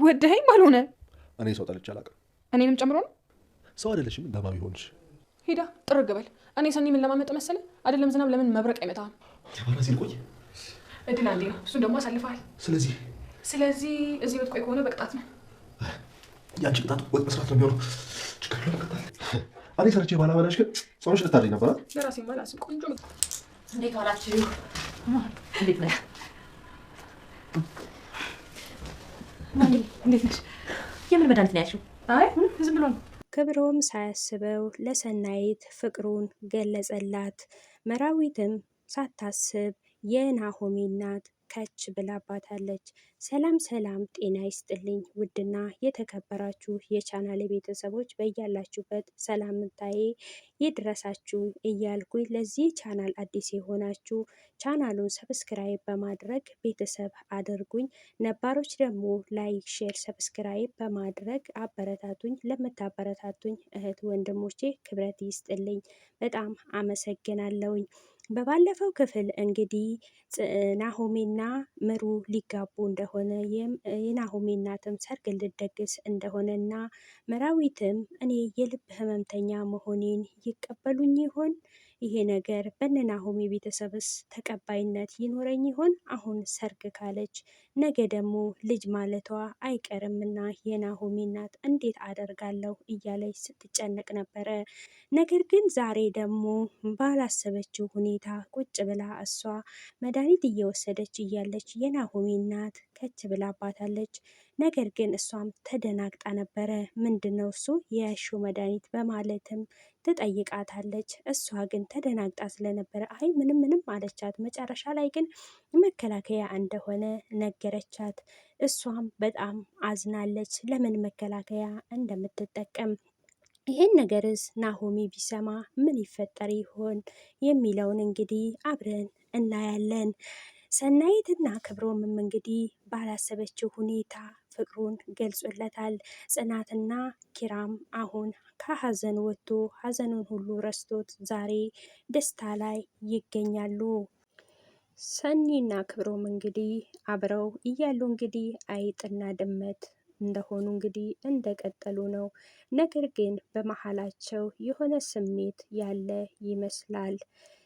ወደኸኝ ባልሆነ እኔ ሰው ጠልቼ አላውቅም። እኔንም ጨምሮ ነው። ሰው አይደለሽም ለማን ቢሆንሽ? ሂዳ ጥርግ በል። እኔ ሰኒ ምን ለማመጥ መሰለ አይደለም ዝናብ ለምን መብረቅ አይመታም? ተባራሲ ቆይ እድል አንዴ ነው፣ እሱን ደግሞ አሳልፈሃል። ስለዚህ እዚህ ቤት ቆይ ከሆነ በቅጣት ነው። ያንቺ ቅጣት ወጥ መስራት ነው የሚሆነው። ችግር የለውም እቀጣለሁ። እኔ ሰርቼ ባላበላሽ ግን ጾምሽ ልታድሪ ነበር። ለራሴ ማላስ ቆንጆ ነው። እንዴት ዋላችሁ? እንዴት ነህ? እንዴት ነሽ? የምን መድኃኒት ነው ያልሽው? አይ ዝም ብሎ ነው። ክብሮም ሳያስበው ለሰናይት ፍቅሩን ገለጸላት። መራዊትም ሳታስብ የናሆሚ እናት ከች ብላባታለች። ሰላም ሰላም፣ ጤና ይስጥልኝ ውድና የተከበራችሁ የቻናሌ ቤተሰቦች በያላችሁበት ሰላምታዬ ይድረሳችሁ እያልኩኝ ለዚህ ቻናል አዲስ የሆናችሁ ቻናሉን ሰብስክራይብ በማድረግ ቤተሰብ አድርጉኝ። ነባሮች ደግሞ ላይክ፣ ሼር፣ ሰብስክራይብ በማድረግ አበረታቱኝ። ለምታበረታቱኝ እህት ወንድሞቼ ክብረት ይስጥልኝ፣ በጣም አመሰግናለሁኝ። በባለፈው ክፍል እንግዲህ ናሆሜና ምሩ ሊጋቡ እንደሆነ የናሆሜ እናትም ሰርግ ልደግስ እንደሆነና መራዊትም እኔ የልብ ህመምተኛ መሆኔን ይቀበሉኝ ይሆን? ይሄ ነገር በነ ናሆሜ ቤተሰብስ ተቀባይነት ይኖረኝ ይሆን? አሁን ሰርግ ካለች ነገ ደግሞ ልጅ ማለቷ አይቀርምና የናሆሜ እናት እንዴት አደርጋለሁ እያለች ስትጨነቅ ነበረ። ነገር ግን ዛሬ ደግሞ ባላሰበችው ሁኔታ ቁጭ ብላ እሷ መድኃኒት እየወሰደች እያለች የናሆሜ እናት ከች ብላ አባታለች። ነገር ግን እሷም ተደናግጣ ነበረ። ምንድን ነው እሱ የያሽው መድኃኒት በማለትም ትጠይቃታለች። እሷ ግን ተደናግጣ ስለነበረ አይ ምንም አለቻት። መጨረሻ ላይ ግን መከላከያ እንደሆነ ነገረቻት። እሷም በጣም አዝናለች ለምን መከላከያ እንደምትጠቀም። ይህን ነገርስ ናሆሚ ቢሰማ ምን ይፈጠር ይሆን የሚለውን እንግዲህ አብረን እናያለን። ሰናይትና ክብሮምም እንግዲህ ባላሰበችው ሁኔታ ፍቅሩን ገልጾለታል። ጽናትና ኪራም አሁን ከሀዘን ወጥቶ ሀዘኑን ሁሉ ረስቶት ዛሬ ደስታ ላይ ይገኛሉ። ሰኒና ክብሮም እንግዲህ አብረው እያሉ እንግዲህ አይጥና ድመት እንደሆኑ እንግዲህ እንደቀጠሉ ነው። ነገር ግን በመሀላቸው የሆነ ስሜት ያለ ይመስላል።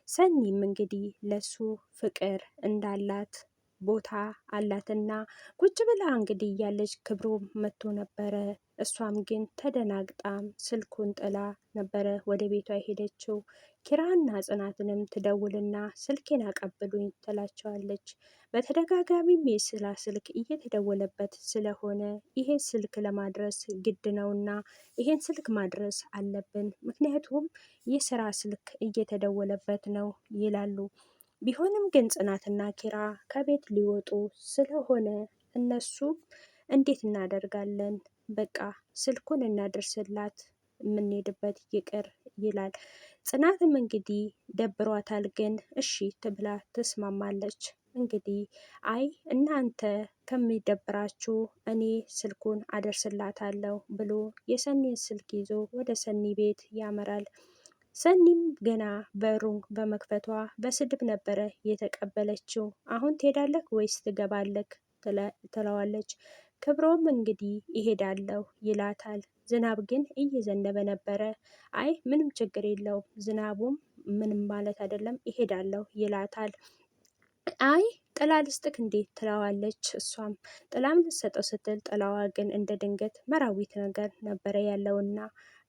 ሰኒም እንግዲህ ለሱ ፍቅር እንዳላት ቦታ አላትና ቁጭ ብላ እንግዲህ እያለች ክብሮም መጥቶ ነበረ። እሷም ግን ተደናግጣም ስልኩን ጥላ ነበረ ወደ ቤቷ የሄደችው። ኪራና ጽናትንም ትደውልና ስልኬን አቀብሉኝ ትላቸዋለች። በተደጋጋሚም የስራ ስልክ እየተደወለበት ስለሆነ ይሄን ስልክ ለማድረስ ግድ ነውና ይሄን ስልክ ማድረስ አለብን፣ ምክንያቱም የስራ ስልክ እየተደወለበት ነው ይላሉ። ቢሆንም ግን ጽናትና ኪራ ከቤት ሊወጡ ስለሆነ እነሱ እንዴት እናደርጋለን፣ በቃ ስልኩን እናደርስላት የምንሄድበት ይቅር ይላል። ጽናትም እንግዲህ ደብሯታል፣ ግን እሺ ትብላ ትስማማለች። እንግዲህ አይ እናንተ ከሚደብራችሁ እኔ ስልኩን አደርስላታለሁ ብሎ የሰኒን ስልክ ይዞ ወደ ሰኒ ቤት ያመራል። ሰኒም ገና በሩን በመክፈቷ በስድብ ነበረ የተቀበለችው። አሁን ትሄዳለህ ወይስ ትገባለህ ትለዋለች። ክብሮም እንግዲህ ይሄዳለሁ ይላታል። ዝናብ ግን እየዘነበ ነበረ። አይ ምንም ችግር የለውም ዝናቡም ምንም ማለት አይደለም ይሄዳለሁ ይላታል። አይ ጥላ ልስጥክ እንዴት ትለዋለች። እሷም ጥላም ልሰጠው ስትል ጥላዋ ግን እንደ ድንገት መራዊት ነገር ነበረ ያለውና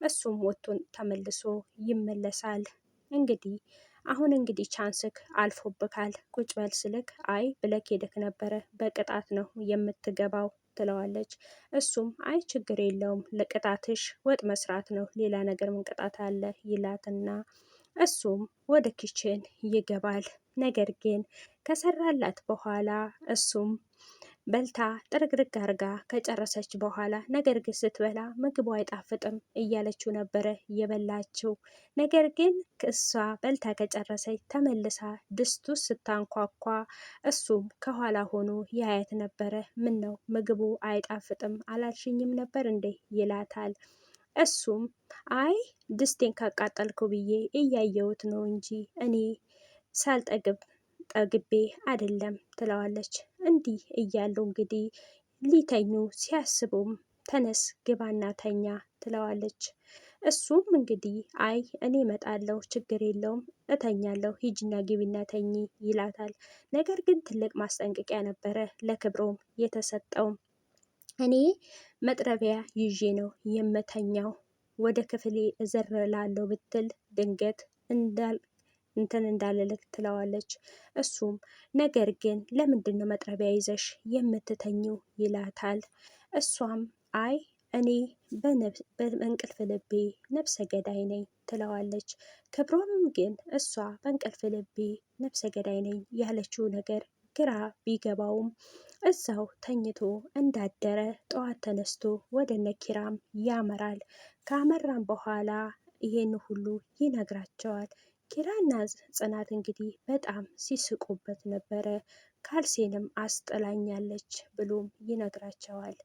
እሱም ወጥቶን ተመልሶ ይመለሳል። እንግዲህ አሁን እንግዲህ ቻንስክ አልፎብካል፣ ቁጭ በል ስልክ አይ ብለክ ሄደክ ነበረ፣ በቅጣት ነው የምትገባው ትለዋለች። እሱም አይ ችግር የለውም ለቅጣትሽ ወጥ መስራት ነው፣ ሌላ ነገር ምን ቅጣት አለ ይላትና እሱም ወደ ኪችን ይገባል። ነገር ግን ከሰራላት በኋላ እሱም በልታ ጥርግርግ አርጋ ከጨረሰች በኋላ ነገር ግን ስትበላ ምግቡ አይጣፍጥም እያለችው ነበረ የበላችው። ነገር ግን እሷ በልታ ከጨረሰች ተመልሳ ድስቱ ስታንኳኳ እሱም ከኋላ ሆኖ ያያት ነበረ። ምን ነው ምግቡ አይጣፍጥም አላልሽኝም ነበር እንዴ ይላታል። እሱም አይ ድስቴን ካቃጠልኩ ብዬ እያየሁት ነው እንጂ እኔ ሳልጠግብ ጠግቤ አይደለም ትለዋለች። እንዲህ እያሉ እንግዲህ ሊተኙ ሲያስቡም ተነስ ግባና ተኛ ትለዋለች። እሱም እንግዲህ አይ እኔ እመጣለሁ ችግር የለውም እተኛለሁ ሂጅና ግቢና ተኚ ይላታል። ነገር ግን ትልቅ ማስጠንቀቂያ ነበረ ለክብሮም የተሰጠው። እኔ መጥረቢያ ይዤ ነው የምተኛው፣ ወደ ክፍሌ እዘርላለሁ ብትል ድንገት እንትን እንዳልልክ ትለዋለች። እሱም ነገር ግን ለምንድን ነው መጥረቢያ ይዘሽ የምትተኘው ይላታል። እሷም አይ እኔ በእንቅልፍ ልቤ ነፍሰ ገዳይ ነኝ ትለዋለች። ክብሮም ግን እሷ በእንቅልፍ ልቤ ነፍሰ ገዳይ ነኝ ያለችው ነገር ግራ ቢገባውም እዛው ተኝቶ እንዳደረ ጠዋት ተነስቶ ወደ ነኪራም ያመራል። ካመራም በኋላ ይሄን ሁሉ ይነግራቸዋል። ኪራና ጽናት እንግዲህ በጣም ሲስቁበት ነበረ። ካልሴንም አስጥላኛለች ብሎም ይነግራቸዋል።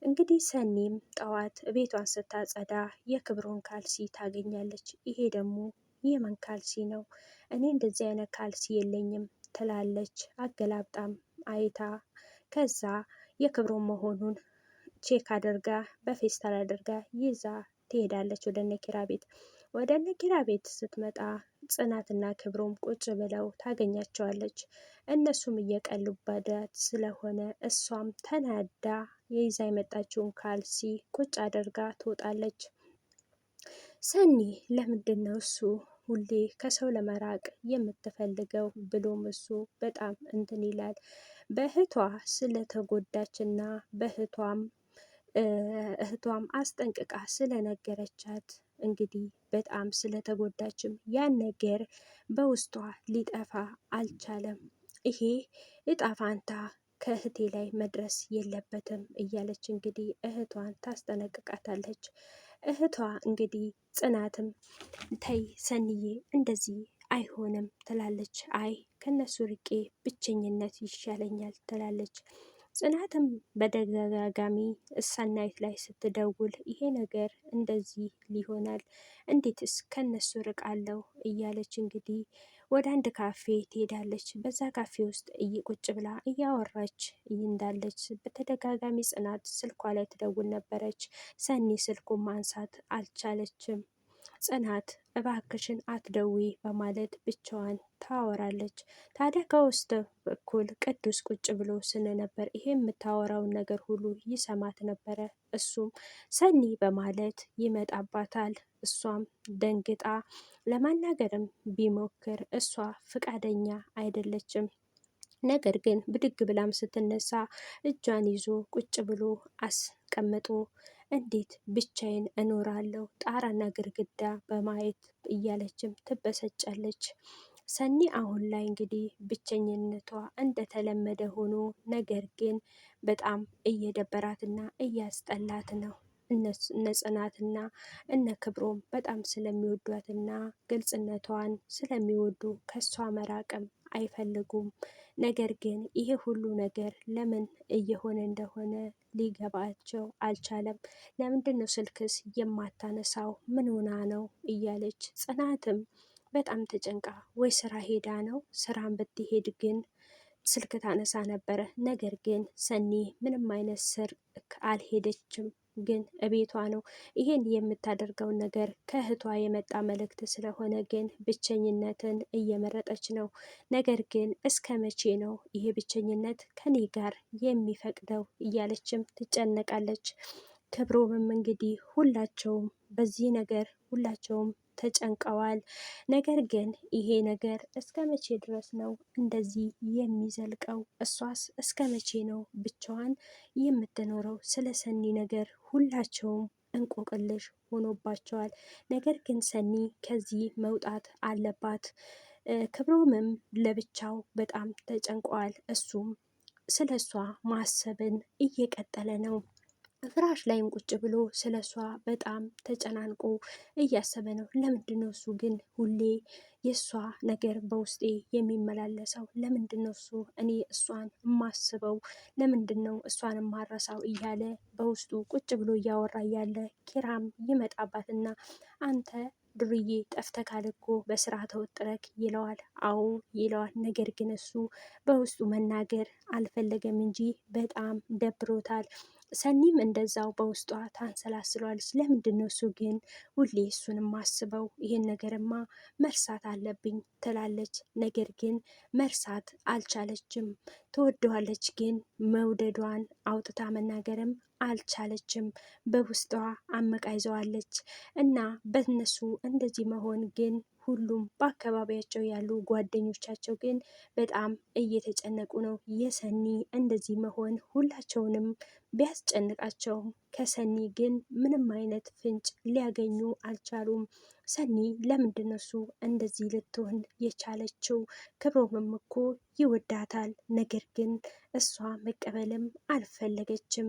እንግዲህ ሰኒም ጠዋት ቤቷን ስታጸዳ የክብሮን ካልሲ ታገኛለች። ይሄ ደግሞ የማን ካልሲ ነው? እኔ እንደዚህ አይነት ካልሲ የለኝም ትላለች። አገላብጣም አይታ ከዛ የክብሮን መሆኑን ቼክ አድርጋ በፌስታል አድርጋ ይዛ ትሄዳለች ወደ ነኪራ ቤት። ወደ ነኪራ ቤት ስትመጣ ጽናትና ክብሮም ቁጭ ብለው ታገኛቸዋለች። እነሱም እየቀሉባት ስለሆነ እሷም ተናዳ የይዛ የመጣችውን ካልሲ ቁጭ አድርጋ ትወጣለች። ሰኒ ለምንድን ነው እሱ ሁሌ ከሰው ለመራቅ የምትፈልገው ብሎም እሱ በጣም እንትን ይላል። በእህቷ ስለተጎዳችና እህቷም አስጠንቅቃ ስለነገረቻት እንግዲህ በጣም ስለተጎዳችም ያን ነገር በውስጧ ሊጠፋ አልቻለም። ይሄ እጣ ፋንታ ከእህቴ ላይ መድረስ የለበትም እያለች እንግዲህ እህቷን ታስጠነቅቃታለች። እህቷ እንግዲህ ጽናትም ተይ ሰንዬ እንደዚህ አይሆንም ትላለች። አይ ከነሱ ርቄ ብቸኝነት ይሻለኛል ትላለች። ጽናትም በተደጋጋሚ ሰናይት ላይ ስትደውል ይሄ ነገር እንደዚህ ሊሆናል እንዴትስ ከነሱ ርቃለሁ እያለች እንግዲህ ወደ አንድ ካፌ ትሄዳለች። በዛ ካፌ ውስጥ ቁጭ ብላ እያወራች እንዳለች በተደጋጋሚ ጽናት ስልኳ ላይ ትደውል ነበረች። ሰኒ ስልኩን ማንሳት አልቻለችም። ጽናት እባክሽን አትደዊ በማለት ብቻዋን ታወራለች። ታዲያ ከውስጥ በኩል ቅዱስ ቁጭ ብሎ ስለነበር ይሄ የምታወራውን ነገር ሁሉ ይሰማት ነበረ። እሱም ሰኒ በማለት ይመጣባታል። እሷም ደንግጣ ለማናገርም ቢሞክር እሷ ፍቃደኛ አይደለችም። ነገር ግን ብድግ ብላም ስትነሳ እጇን ይዞ ቁጭ ብሎ አስቀምጦ እንዴት ብቻዬን እኖራለሁ ጣራና ግርግዳ በማየት እያለችም ትበሰጫለች። ሰኒ አሁን ላይ እንግዲህ ብቸኝነቷ እንደተለመደ ሆኖ ነገር ግን በጣም እየደበራትና እያስጠላት ነው። እነ ጽናትና እነ ክብሮም በጣም ስለሚወዷትና ግልጽነቷን ስለሚወዱ ከሷ መራቅም አይፈልጉም። ነገር ግን ይሄ ሁሉ ነገር ለምን እየሆነ እንደሆነ ሊገባቸው አልቻለም። ለምንድን ነው ስልክስ የማታነሳው? ምን ሆና ነው እያለች ጽናትም በጣም ተጨንቃ ወይ ስራ ሄዳ ነው? ስራን ብትሄድ ግን ስልክ ታነሳ ነበረ። ነገር ግን ሰኒ ምንም አይነት ስልክ አልሄደችም፣ ግን እቤቷ ነው። ይሄን የምታደርገውን ነገር ከእህቷ የመጣ መልእክት ስለሆነ ግን ብቸኝነትን እየመረጠች ነው። ነገር ግን እስከ መቼ ነው ይሄ ብቸኝነት ከኔ ጋር የሚፈቅደው እያለችም ትጨነቃለች። ክብሮምም እንግዲህ ሁላቸውም በዚህ ነገር ሁላቸውም ተጨንቀዋል። ነገር ግን ይሄ ነገር እስከ መቼ ድረስ ነው እንደዚህ የሚዘልቀው? እሷስ እስከ መቼ ነው ብቻዋን የምትኖረው? ስለ ሰኒ ነገር ሁላቸውም እንቆቅልሽ ሆኖባቸዋል። ነገር ግን ሰኒ ከዚህ መውጣት አለባት። ክብሮምም ለብቻው በጣም ተጨንቋል። እሱም ስለ እሷ ማሰብን እየቀጠለ ነው። ፍራሽ ላይም ቁጭ ብሎ ስለ እሷ በጣም ተጨናንቆ እያሰበ ነው። ለምንድን ነው እሱ ግን ሁሌ የእሷ ነገር በውስጤ የሚመላለሰው? ለምንድን ነው እሱ እኔ እሷን የማስበው? ለምንድን ነው እሷን የማረሳው? እያለ በውስጡ ቁጭ ብሎ እያወራ እያለ ኪራም ይመጣባትና አንተ ዱርዬ ጠፍተካል እኮ በስራ ተወጥረክ ይለዋል። አዎ ይለዋል። ነገር ግን እሱ በውስጡ መናገር አልፈለገም እንጂ በጣም ደብሮታል። ሰኒም እንደዛው በውስጧ ታንሰላስሏለች። ለምንድን ነው እሱ ግን ሁሌ እሱን ማስበው? ይሄን ነገርማ መርሳት አለብኝ ትላለች። ነገር ግን መርሳት አልቻለችም። ትወደዋለች፣ ግን መውደዷን አውጥታ መናገርም አልቻለችም። በውስጧ አመቃ ይዘዋለች እና በእነሱ እንደዚህ መሆን ግን ሁሉም በአካባቢያቸው ያሉ ጓደኞቻቸው ግን በጣም እየተጨነቁ ነው። የሰኒ እንደዚህ መሆን ሁላቸውንም ቢያስጨንቃቸውም ከሰኒ ግን ምንም አይነት ፍንጭ ሊያገኙ አልቻሉም። ሰኒ ለምንድን ነው እሱ እንደዚህ ልትሆን የቻለችው? ክብሮምም እኮ ይወዳታል። ነገር ግን እሷ መቀበልም አልፈለገችም።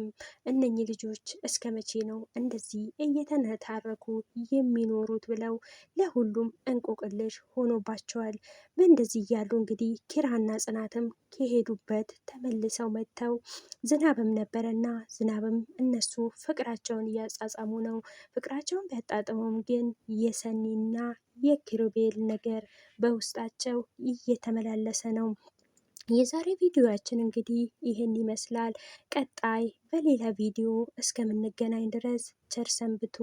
እነኚህ ልጆች እስከ መቼ ነው እንደዚህ እየተነታረኩ የሚኖሩት ብለው ለሁሉም እንቆቅልሽ ሆኖባቸዋል። በእንደዚህ እያሉ እንግዲህ ኪራና ጽናትም ከሄዱበት ተመልሰው መጥተው ዝናብም ነበረና ዝናብም እነሱ ፍቅራቸውን እያጻጻሙ ነው። ፍቅራቸውን ቢያጣጥሙም ግን የሰኒና የኪሩቤል ነገር በውስጣቸው እየተመላለሰ ነው። የዛሬ ቪዲዮያችን እንግዲህ ይህን ይመስላል። ቀጣይ በሌላ ቪዲዮ እስከምንገናኝ ድረስ ቸር ሰንብቱ።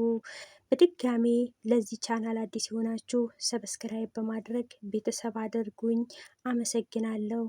በድጋሜ ለዚህ ቻናል አዲስ የሆናችሁ ሰብስክራይብ በማድረግ ቤተሰብ አድርጉኝ። አመሰግናለሁ።